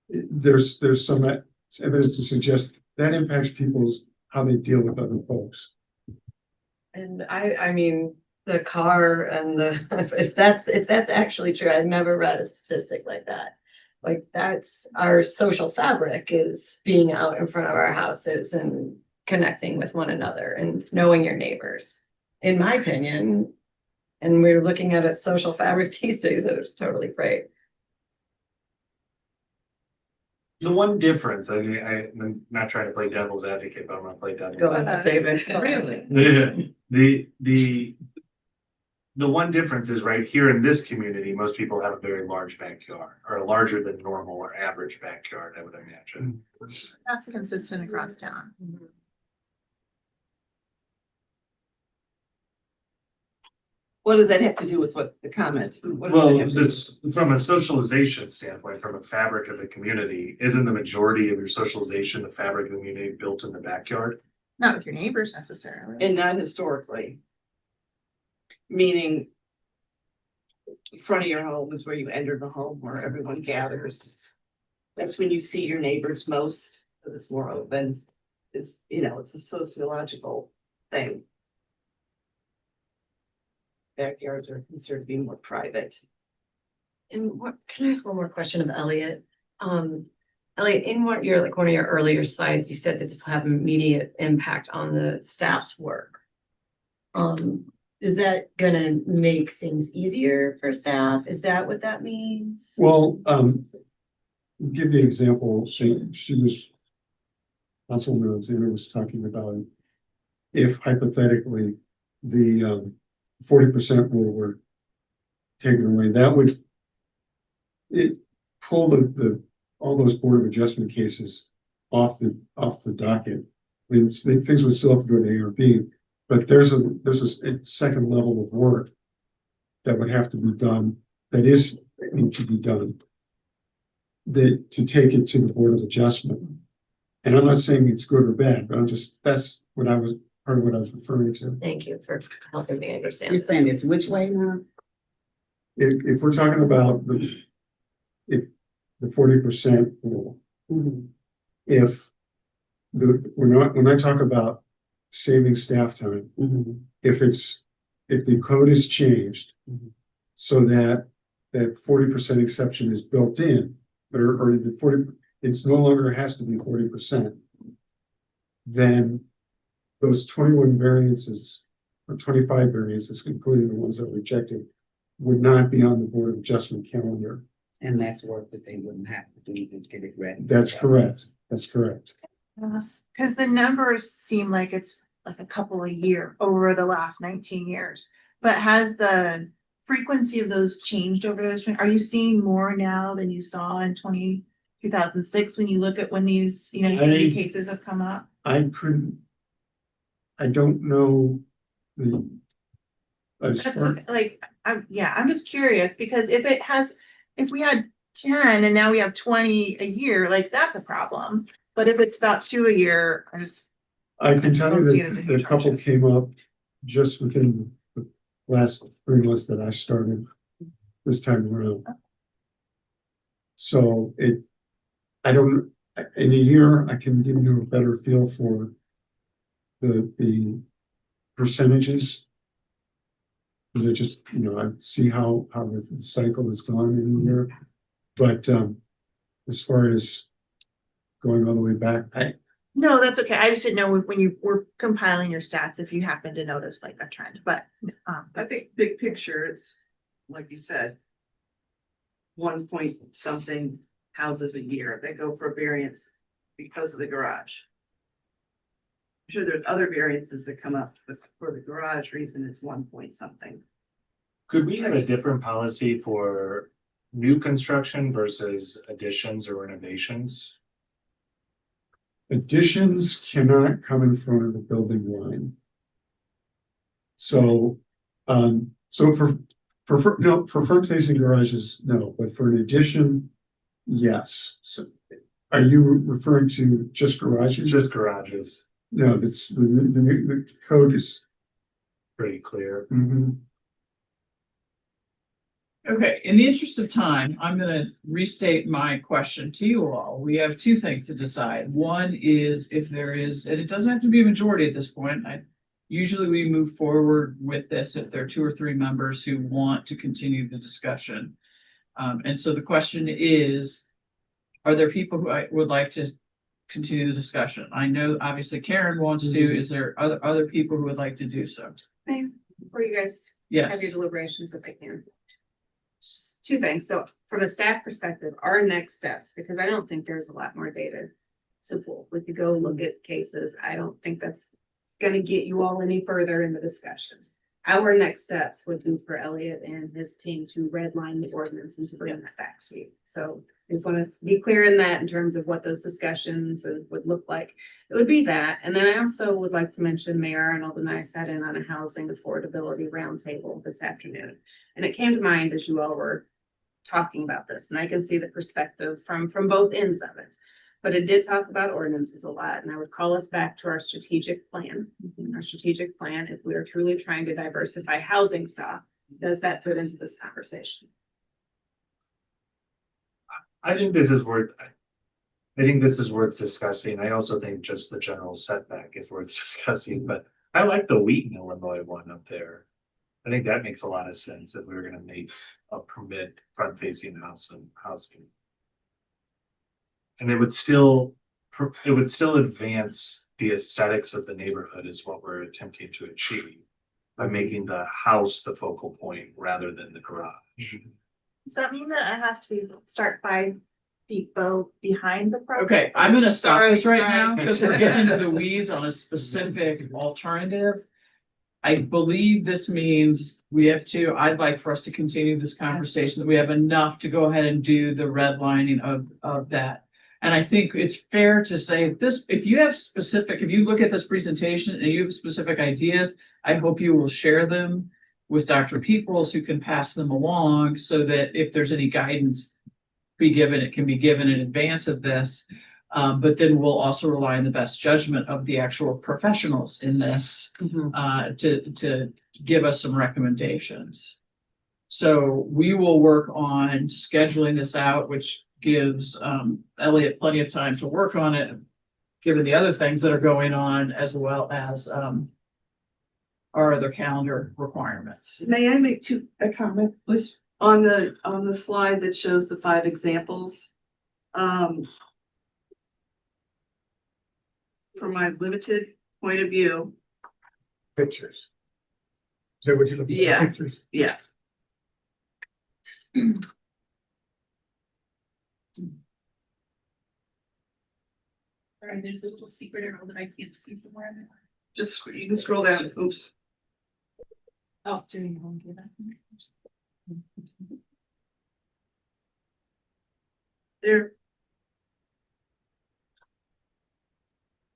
there's some evidence to suggest that impacts how they deal with other folks. And I mean, the car and if that's actually true, I've never read a statistic like that. Like, that's our social fabric, is being out in front of our houses and connecting with one another and knowing your neighbors, in my opinion. And we're looking at a social fabric these days that is totally great. The one difference, I mean, I'm not trying to play devil's advocate, but I'm gonna play devil's Go advocate. ahead, David. Really? Yeah, the one difference is right here in this community, most people have a very large backyard, or a larger than normal or average backyard, I would imagine. That's consistent across town. What does that have to do with what the comment? What does that Well, have to do? this, from a socialization standpoint, from a fabric of the community, isn't the majority of your socialization, the fabric of the community built in the backyard? Not with your neighbors necessarily. And not historically. Meaning. The front of your home is where you enter the home, where everyone gathers. That's when you see your neighbors most, because it's more open. It's, you know, it's a sociological thing. Backyards are considered to be more private. And what, can I ask one more question of Elliot? Elliot, in one of your earlier slides, you said that this will have immediate impact on the staff's work. Is that gonna make things easier for staff? Is that what that means? Well, give you an example, she was. Councilwoman Alexander was talking about if hypothetically the 40% rule were taken away, that would it pull all those Board of Adjustment cases off the docket. I mean, things would still have to go to A or B, but there's a second level of work that would have to be done, that need to be done, to take it to the Board of Adjustment. And I'm not saying it's good or bad, but that's what part of what I was referring to. Thank you for helping me understand. You're saying it's which way now? If we're talking about the 40% rule, if when I talk about saving staff time, if the code is changed so that 40% exception is built in, or the 40, it's no longer has to be 40%, then those 21 variances or 25 variances, including the ones that were rejected, would not be on the Board of Adjustment calendar. And that's work that they wouldn't have to do to get it ready. That's correct. That's correct. Because the numbers seem like it's like a couple a year over the last 19 years. But has the frequency of those changed over those? Are you seeing more now than you saw in 2006 when you look at when these, new cases have come up? I don't know That's okay. I'm just curious because if we had 10 and now we have 20 a year, like that's a problem. But if it's about 2 a year, I can tell you don't see it as a that the huge couple hardship. came up just within the last 3 months that I started this time around. So in a year, I can give you a better feel for the percentages. Because I just, I see how the cycle has gone in a year. But as far as going all the way back, No, that's okay. I just didn't know when you were compiling your stats, if you happen to notice like a trend, but I think big picture, it's like you said. 1 point something houses a year that go for a variance because of the garage. I'm sure there's other variances that come up, but for the garage reason, it's 1 point something. Could we have a different policy for new construction versus additions or renovations? additions cannot come in front of the building line. So, for front facing garages, no, but for an addition, yes. So are you referring to just garages? Just garages, No, that's the code is. pretty clear. Okay, in the interest of time, I'm gonna restate my question to you all. We have two things to decide. One is if there is, and it doesn't have to be a majority at this point. Usually we move forward with this if there are 2 or 3 members who want to continue the discussion. And so the question is, are there people who would like to continue the discussion? I know obviously Karen wants to. Is there other people who would like to do so? Before you guys Yes. have your deliberations, if I can. Just 2 things. So from a staff perspective, our next steps, because I don't think there's a lot more data to pull. We could go look at cases. I don't think that's gonna get you all any further in the discussions. Our next steps would be for Elliot and his team to redline the ordinance and to bring that back to you. So just want to be clear in that in terms of what those discussions would look like. It would be that. And then I also would like to mention Mayor Arnold and I sat in on a housing affordability roundtable this afternoon. And it came to mind as you all were talking about this, and I can see the perspective from both ends of it. But it did talk about ordinances a lot, and I would call us back to our strategic plan. Our strategic plan, if we are truly trying to diversify housing stock, does that fit into this conversation? I think this is worth discussing. I also think just the general setback is worth discussing, but I like the Wheaton, Illinois one up there. I think that makes a lot of sense if we were gonna make a permit front facing housing. And it would still advance the aesthetics of the neighborhood is what we're attempting to achieve by making the house the focal point rather than the garage. Does that mean that it has to be start 5 feet behind the property? Okay, I'm gonna stop this right Sorry. now because we're getting into the weeds on a specific alternative. I believe this means I'd like for us to continue this conversation, that we have enough to go ahead and do the redlining of that. And I think it's fair to say this, if you look at this presentation and you have specific ideas, I hope you will share them with Dr. Peoples, who can pass them along so that if there's any guidance it can be given in advance of this. But then we'll also rely on the best judgment of the actual professionals in this to give us some recommendations. So we will work on scheduling this out, which gives Elliot plenty of time to work on it, given the other things that are going on, as well as our other calendar requirements. May I make A comment, please? on the slide that shows the 5 examples? From my limited point of view, Pictures. Is that what you're looking at? Yeah. Pictures? yeah, Sorry, there's a little secret arrow that I can't see from where I'm at. just, you can scroll down, oops. Oh, doing your own give There.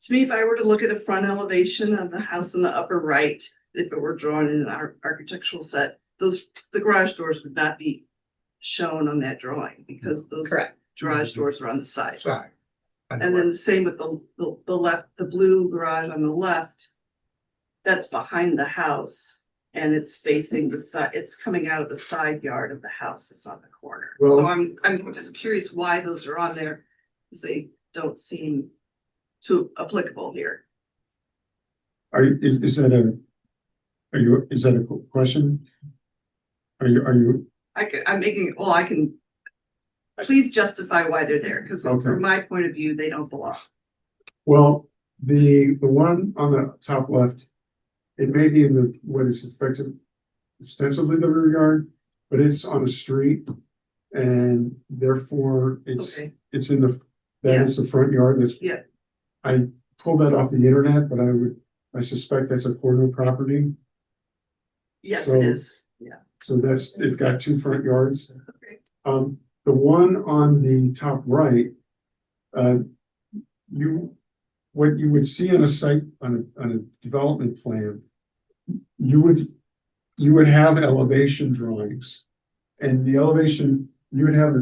To me, if I were to look at a front elevation of the house in the upper right, if it were drawn in an architectural set, the garage doors would not be shown on that drawing because those Correct. garage doors are on the side. Side. And then the same with the left, the blue garage on the left. That's behind the house and it's facing the side, it's coming out of the side yard of the house. It's on the corner. Well- So I'm just curious why those are on there, because they don't seem too applicable here. Is that a question? Are you, I'm making, well, I can. Please justify why they're there, because Okay. from my point of view, they don't belong. well, the one on the top left, it may be in what is expected ostensibly the rear yard, but it's on a street. And therefore Okay, it's in that is the front yard. Yeah. I pulled that off the internet, but I suspect that's a corner property. yes, So- it is, yeah. So it's got 2 front yards. Okay. The one on the top right, what you would see on a site, on a development plan, you would have elevation drawings. And the elevation, you would have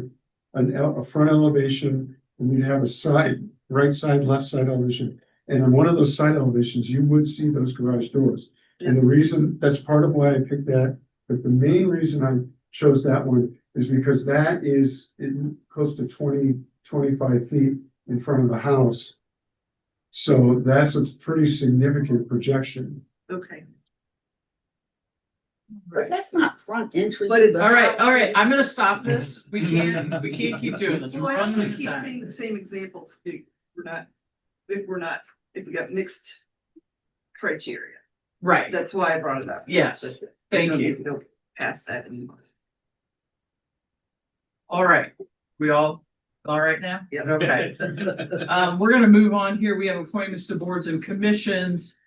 a front elevation, and you'd have a right side, left side elevation. And on one of those side elevations, you would see those garage doors. And Yes. the reason, that's part of why I picked that, but the main reason I chose that one is because that is close to 25 feet in front of the house. So that's a pretty significant projection. Okay, But that's not front entry. But it's- All right, I'm gonna stop this. We can't keep doing this. We're well, I don't running want out to of keep time. saying the same examples, if we got mixed criteria. Right, That's why I brought it up. yes, thank you. We don't pass that anymore. All right, we all right now? Yeah. Okay. We're gonna move on here. We have appointments to boards and commissions.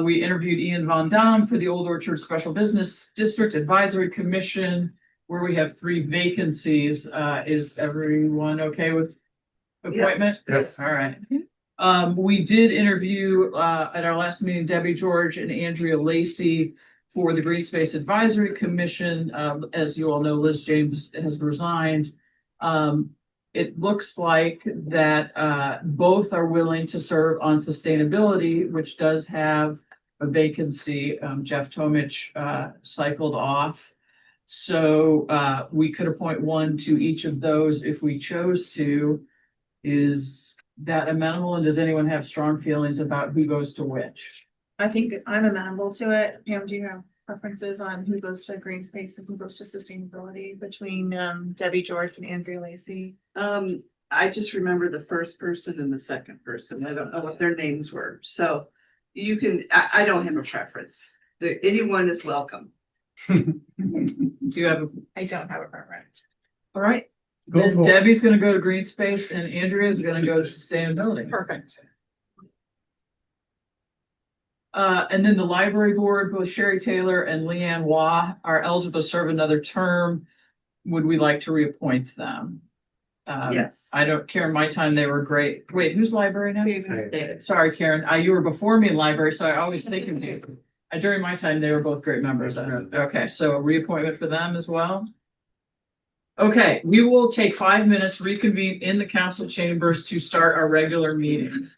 We interviewed Ian Von Dam for the Old Orchard Special Business District Advisory Commission. where we have 3 vacancies. Is everyone okay with appointment? Yes. All right. We did interview, at our last meeting, Debbie George and Andrea Lacy for the Green Space Advisory Commission. As you all know, Liz James has resigned. It looks like that, both are willing to serve on sustainability, which does have a vacancy. Jeff Tomich, cycled off. So, we could appoint one to each of those if we chose to. Is that amenable, and does anyone have strong feelings about who goes to which? I think I'm amenable to it. Pam, do you have preferences on who goes to green space and who goes to sustainability between Debbie George and Andrea Lacy? I just remember the first person and the second person. I don't know what their names were. So you can, I don't have a preference. Anyone is welcome. Do you have I don't have a preference. all right? Go Then for it. Debbie's gonna go to green space and Andrea's gonna go to sustainability. Perfect. And then the library board, both Sherry Taylor and Leanne Waugh are eligible to serve another term. Would we like to reappoint them? Yes. I don't, Karen, my time, they were great. Wait, who's library now? David. David. Sorry, Karen, you were before me in library, so I always think of you. During my time, they were both great members. Okay, so a reappointment for them as well. Okay, we will take 5 minutes, reconvene in the council chambers to start our regular meeting.